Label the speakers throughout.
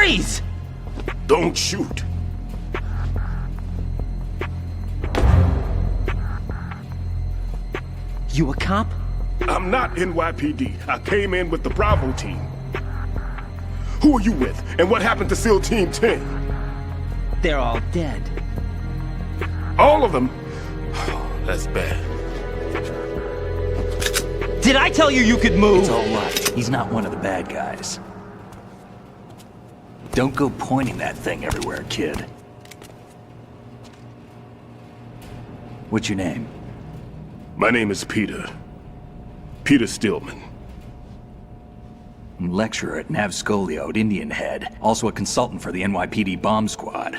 Speaker 1: Freeze!
Speaker 2: Don't shoot.
Speaker 1: You a cop?
Speaker 2: I'm not NYPD. I came in with the Bravo team. Who are you with? And what happened to SEAL Team 10?
Speaker 1: They're all dead.
Speaker 2: All of them? That's bad.
Speaker 1: Did I tell you you could move?
Speaker 3: It's all right. He's not one of the bad guys. Don't go pointing that thing everywhere, kid. What's your name?
Speaker 2: My name is Peter. Peter Stillman.
Speaker 3: Lecturer at Navscolio at Indian Head. Also a consultant for the NYPD bomb squad.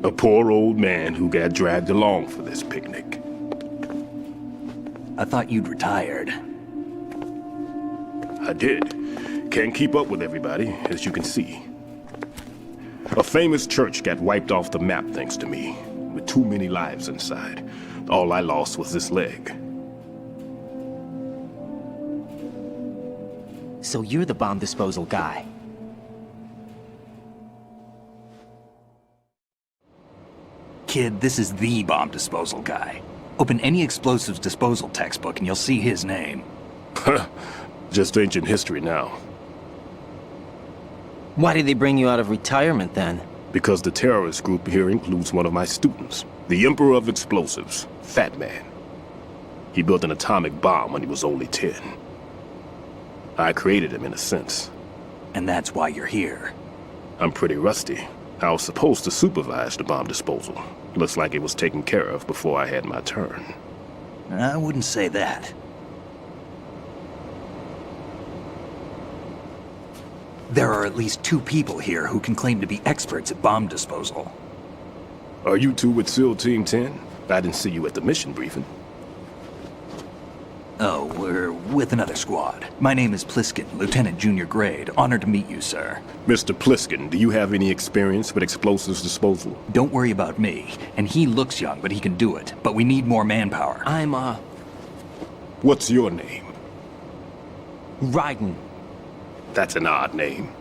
Speaker 2: A poor old man who got dragged along for this picnic.
Speaker 3: I thought you'd retired.
Speaker 2: I did. Can't keep up with everybody, as you can see. A famous church got wiped off the map thanks to me, with too many lives inside. All I lost was this leg.
Speaker 1: So you're the bomb disposal guy.
Speaker 3: Kid, this is the bomb disposal guy. Open any explosives disposal textbook and you'll see his name.
Speaker 2: Just ancient history now.
Speaker 1: Why did they bring you out of retirement then?
Speaker 2: Because the terrorist group here includes one of my students, the Emperor of Explosives, Fat Man. He built an atomic bomb when he was only 10. I created him in a sense.
Speaker 3: And that's why you're here.
Speaker 2: I'm pretty rusty. I was supposed to supervise the bomb disposal. Looks like it was taken care of before I had my turn.
Speaker 3: I wouldn't say that. There are at least 2 people here who can claim to be experts at bomb disposal.
Speaker 2: Are you two with SEAL Team 10? I didn't see you at the mission briefing.
Speaker 3: Oh, we're with another squad. My name is Pliskin, Lieutenant Junior Grade. Honored to meet you, sir.
Speaker 2: Mr. Pliskin, do you have any experience with explosives disposal?
Speaker 3: Don't worry about me. And he looks young, but he can do it. But we need more manpower.
Speaker 1: I'm,
Speaker 2: What's your name?
Speaker 1: Raiden.
Speaker 2: That's an odd name.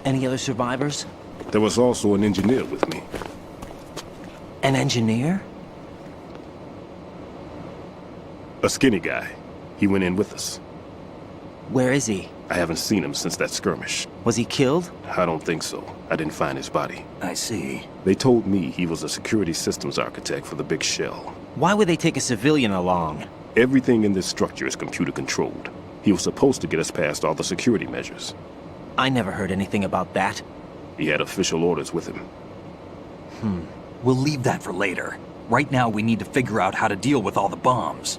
Speaker 1: Any other survivors?
Speaker 2: There was also an engineer with me.
Speaker 1: An engineer?
Speaker 2: A skinny guy. He went in with us.
Speaker 1: Where is he?
Speaker 2: I haven't seen him since that skirmish.
Speaker 1: Was he killed?
Speaker 2: I don't think so. I didn't find his body.
Speaker 3: I see.
Speaker 2: They told me he was a security systems architect for the big shell.
Speaker 1: Why would they take a civilian along?
Speaker 2: Everything in this structure is computer controlled. He was supposed to get us past all the security measures.
Speaker 1: I never heard anything about that.
Speaker 2: He had official orders with him.
Speaker 3: We'll leave that for later. Right now, we need to figure out how to deal with all the bombs.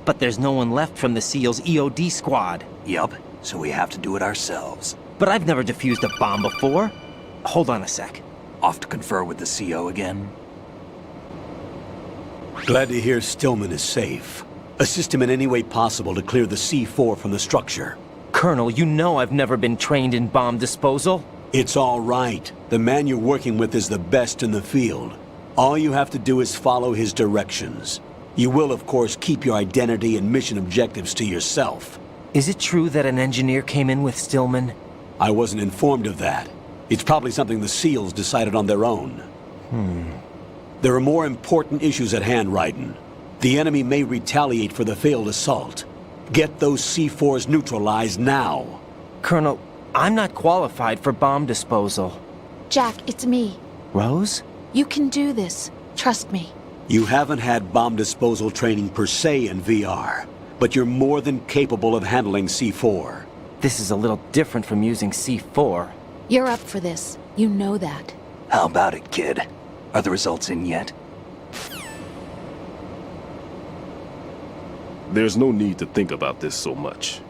Speaker 1: But there's no one left from the SEAL's EOD squad.
Speaker 3: Yup, so we have to do it ourselves.
Speaker 1: But I've never defused a bomb before. Hold on a sec.
Speaker 3: Off to confer with the CO again?
Speaker 4: Glad to hear Stillman is safe. Assist him in any way possible to clear the C4 from the structure.
Speaker 1: Colonel, you know I've never been trained in bomb disposal.
Speaker 4: It's all right. The man you're working with is the best in the field. All you have to do is follow his directions. You will, of course, keep your identity and mission objectives to yourself.
Speaker 1: Is it true that an engineer came in with Stillman?
Speaker 4: I wasn't informed of that. It's probably something the SEALs decided on their own. There are more important issues at hand, Raiden. The enemy may retaliate for the failed assault. Get those C4s neutralized now.
Speaker 1: Colonel, I'm not qualified for bomb disposal.
Speaker 5: Jack, it's me.
Speaker 1: Rose?
Speaker 5: You can do this. Trust me.
Speaker 4: You haven't had bomb disposal training per se in VR, but you're more than capable of handling C4.
Speaker 1: This is a little different from using C4.
Speaker 5: You're up for this. You know that.
Speaker 3: How about it, kid? Are the results in yet?
Speaker 2: There's no need to think about this so much.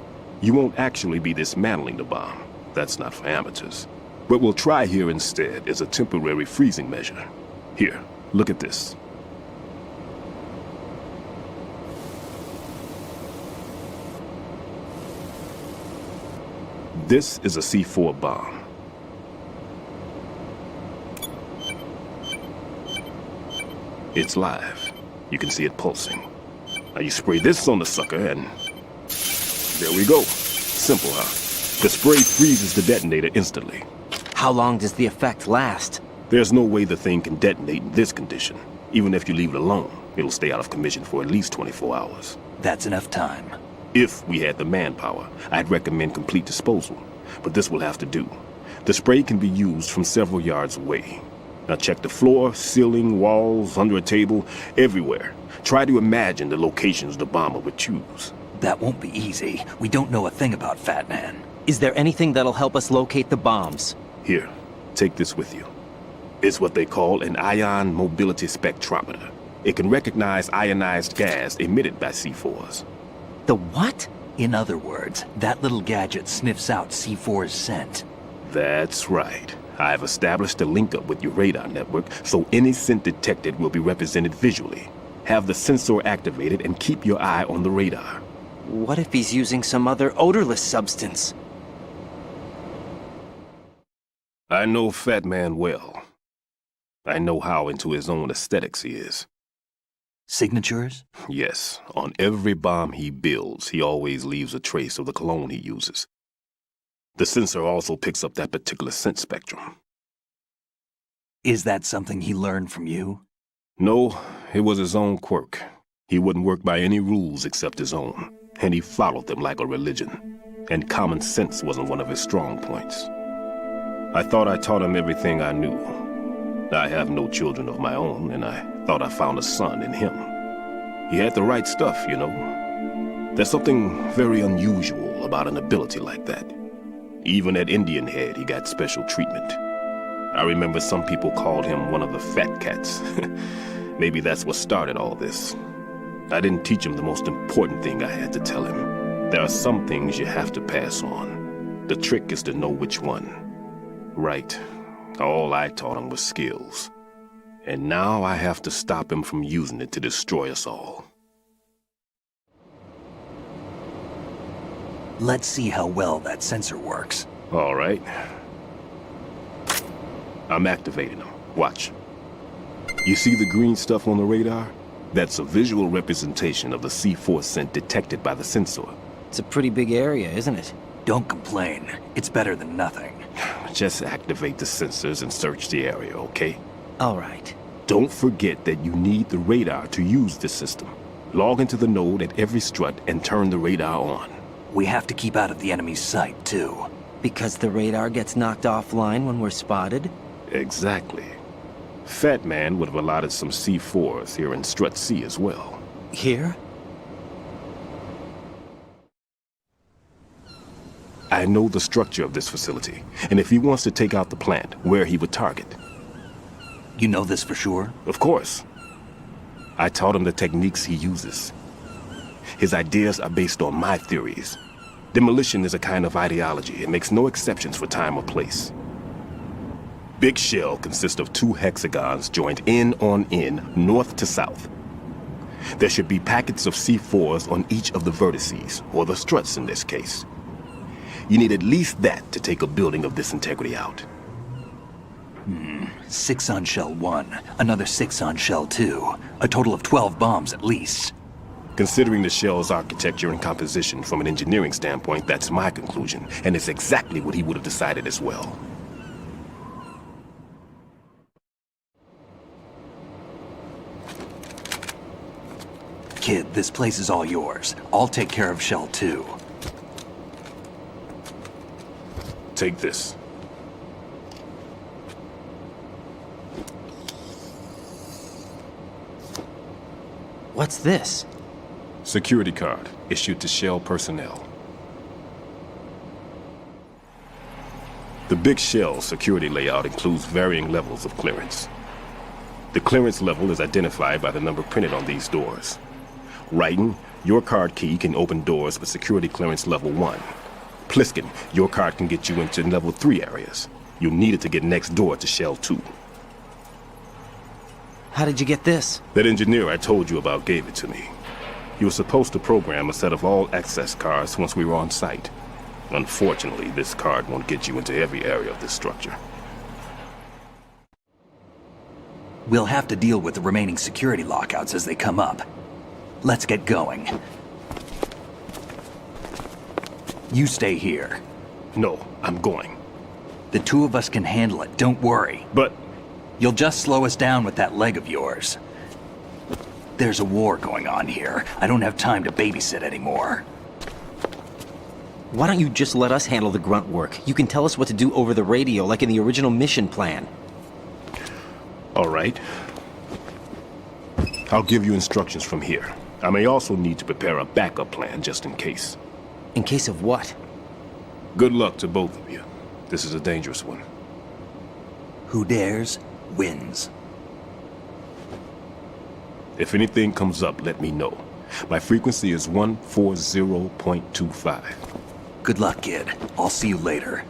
Speaker 2: You won't actually be dismantling the bomb. That's not for amateurs. What we'll try here instead is a temporary freezing measure. Here, look at this. This is a C4 bomb. It's live. You can see it pulsing. Now you spray this on the sucker and... there we go. Simple, huh? The spray freezes the detonator instantly.
Speaker 1: How long does the effect last?
Speaker 2: There's no way the thing can detonate in this condition. Even if you leave it alone, it'll stay out of commission for at least 24 hours.
Speaker 3: That's enough time.
Speaker 2: If we had the manpower, I'd recommend complete disposal. But this will have to do. The spray can be used from several yards away. Now check the floor, ceiling, walls, under a table, everywhere. Try to imagine the locations the bomber would choose.
Speaker 3: That won't be easy. We don't know a thing about Fat Man.
Speaker 1: Is there anything that'll help us locate the bombs?
Speaker 2: Here, take this with you. It's what they call an ion mobility spectrometer. It can recognize ionized gas emitted by C4s.
Speaker 1: The what?
Speaker 3: In other words, that little gadget sniffs out C4's scent.
Speaker 2: That's right. I've established a link up with your radar network, so any scent detected will be represented visually. Have the sensor activated and keep your eye on the radar.
Speaker 1: What if he's using some other odorless substance?
Speaker 2: I know Fat Man well. I know how into his own aesthetics he is.
Speaker 3: Signatures?
Speaker 2: Yes, on every bomb he builds, he always leaves a trace of the cologne he uses. The sensor also picks up that particular scent spectrum.
Speaker 3: Is that something he learned from you?
Speaker 2: No, it was his own quirk. He wouldn't work by any rules except his own, and he followed them like a religion. And common sense wasn't one of his strong points. I thought I taught him everything I knew. I have no children of my own, and I thought I found a son in him. He had the right stuff, you know. There's something very unusual about an ability like that. Even at Indian Head, he got special treatment. I remember some people called him one of the fat cats. Maybe that's what started all this. I didn't teach him the most important thing I had to tell him. There are some things you have to pass on. The trick is to know which one. Right. All I taught him was skills. And now I have to stop him from using it to destroy us all.
Speaker 3: Let's see how well that sensor works.
Speaker 2: All right. I'm activating them. Watch. You see the green stuff on the radar? That's a visual representation of the C4 scent detected by the sensor.
Speaker 1: It's a pretty big area, isn't it?
Speaker 3: Don't complain. It's better than nothing.
Speaker 2: Just activate the sensors and search the area, okay?
Speaker 1: All right.
Speaker 2: Don't forget that you need the radar to use the system. Log into the node at every strut and turn the radar on.
Speaker 3: We have to keep out of the enemy's sight, too.
Speaker 1: Because the radar gets knocked offline when we're spotted?
Speaker 2: Exactly. Fat Man would have allotted some C4s here in Strut C as well.
Speaker 1: Here?
Speaker 2: I know the structure of this facility, and if he wants to take out the plant, where he would target.
Speaker 3: You know this for sure?
Speaker 2: Of course. I taught him the techniques he uses. His ideas are based on my theories. Demolition is a kind of ideology. It makes no exceptions for time or place. Big shell consists of 2 hexagons joined end on end, north to south. There should be packets of C4s on each of the vertices, or the struts in this case. You need at least that to take a building of this integrity out.
Speaker 3: 6 on shell 1, another 6 on shell 2. A total of 12 bombs at least.
Speaker 2: Considering the shell's architecture and composition from an engineering standpoint, that's my conclusion, and it's exactly what he would have decided as well.
Speaker 3: Kid, this place is all yours. I'll take care of shell 2.
Speaker 2: Take this.
Speaker 1: What's this?
Speaker 2: Security card issued to Shell personnel. The Big Shell security layout includes varying levels of clearance. The clearance level is identified by the number printed on these doors. Raiden, your card key can open doors with security clearance level 1. Pliskin, your card can get you into level 3 areas. You'll need it to get next door to Shell 2.
Speaker 1: How did you get this?
Speaker 2: That engineer I told you about gave it to me. He was supposed to program a set of all access cards once we were on site. Unfortunately, this card won't get you into every area of this structure.
Speaker 3: We'll have to deal with the remaining security lockouts as they come up. Let's get going. You stay here.
Speaker 2: No, I'm going.
Speaker 3: The two of us can handle it, don't worry.
Speaker 2: But
Speaker 3: You'll just slow us down with that leg of yours. There's a war going on here. I don't have time to babysit anymore.
Speaker 1: Why don't you just let us handle the grunt work? You can tell us what to do over the radio, like in the original mission plan.
Speaker 2: all right. I'll give you instructions from here. I may also need to prepare a backup plan just in case.
Speaker 1: In case of what?
Speaker 2: Good luck to both of you. This is a dangerous one.
Speaker 3: Who dares, wins.
Speaker 2: If anything comes up, let me know. My frequency is 140.25.
Speaker 3: Good luck, kid. I'll see you later.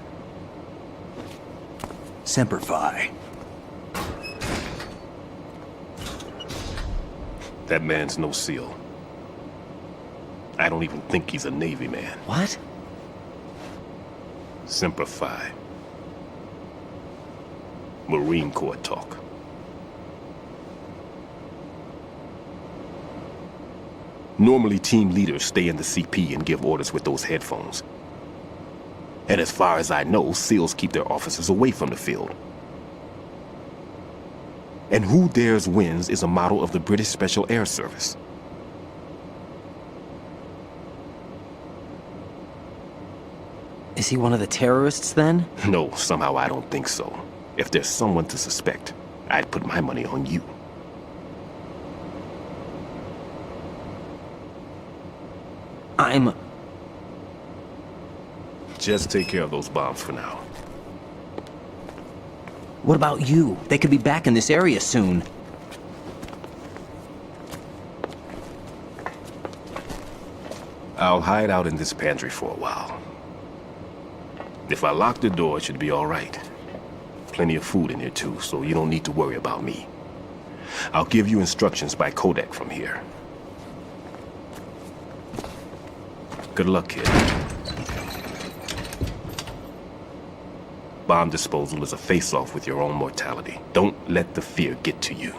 Speaker 3: Semper Fi.
Speaker 2: That man's no SEAL. I don't even think he's a Navy man.
Speaker 1: What?
Speaker 2: Semper Fi. Marine Corps talk. Normally, team leaders stay in the CP and give orders with those headphones. And as far as I know, SEALs keep their officers away from the field. And Who Dares Wins is a model of the British Special Air Service.
Speaker 1: Is he one of the terrorists then?
Speaker 2: No, somehow I don't think so. If there's someone to suspect, I'd put my money on you. Just take care of those bombs for now.
Speaker 1: What about you? They could be back in this area soon.
Speaker 2: I'll hide out in this pantry for a while. If I lock the door, it should be all right. Plenty of food in here too, so you don't need to worry about me. I'll give you instructions by Kodak from here. Good luck, kid. Bomb disposal is a face-off with your own mortality. Don't let the fear get to you.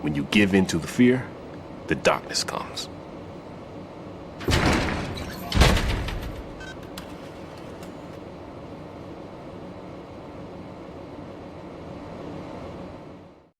Speaker 2: When you give in to the fear, the darkness comes.